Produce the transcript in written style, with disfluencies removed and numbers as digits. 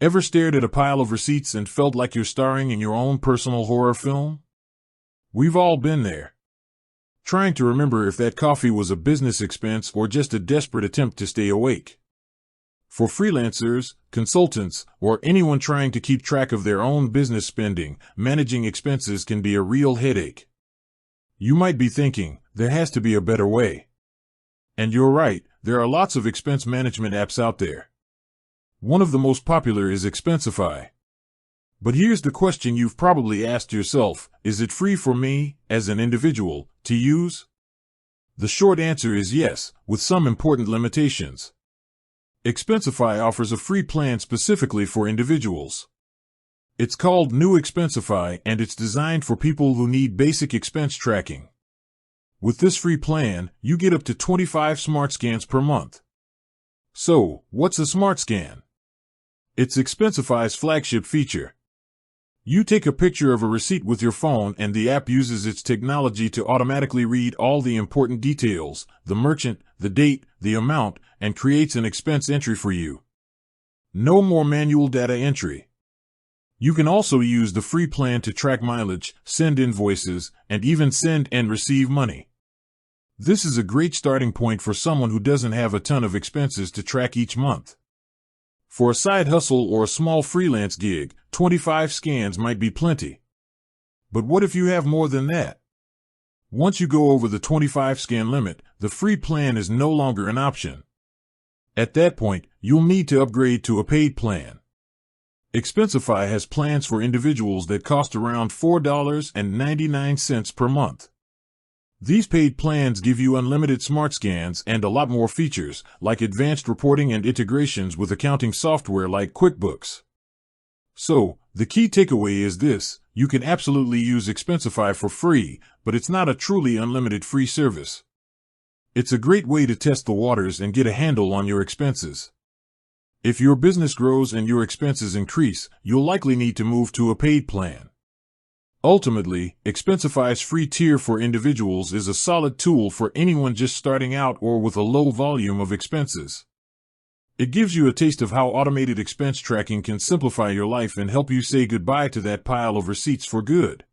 Ever stared at a pile of receipts and felt like you're starring in your own personal horror film? We've all been there. Trying to remember if that coffee was a business expense or just a desperate attempt to stay awake. For freelancers, consultants, or anyone trying to keep track of their own business spending, managing expenses can be a real headache. You might be thinking, there has to be a better way. And you're right, there are lots of expense management apps out there. One of the most popular is Expensify. But here's the question you've probably asked yourself: is it free for me, as an individual, to use? The short answer is yes, with some important limitations. Expensify offers a free plan specifically for individuals. It's called New Expensify, and it's designed for people who need basic expense tracking. With this free plan, you get up to 25 smart scans per month. So, what's a smart scan? It's Expensify's flagship feature. You take a picture of a receipt with your phone and the app uses its technology to automatically read all the important details, the merchant, the date, the amount, and creates an expense entry for you. No more manual data entry. You can also use the free plan to track mileage, send invoices, and even send and receive money. This is a great starting point for someone who doesn't have a ton of expenses to track each month. For a side hustle or a small freelance gig, 25 scans might be plenty. But what if you have more than that? Once you go over the 25 scan limit, the free plan is no longer an option. At that point, you'll need to upgrade to a paid plan. Expensify has plans for individuals that cost around $4.99 per month. These paid plans give you unlimited smart scans and a lot more features, like advanced reporting and integrations with accounting software like QuickBooks. So, the key takeaway is this: you can absolutely use Expensify for free, but it's not a truly unlimited free service. It's a great way to test the waters and get a handle on your expenses. If your business grows and your expenses increase, you'll likely need to move to a paid plan. Ultimately, Expensify's free tier for individuals is a solid tool for anyone just starting out or with a low volume of expenses. It gives you a taste of how automated expense tracking can simplify your life and help you say goodbye to that pile of receipts for good.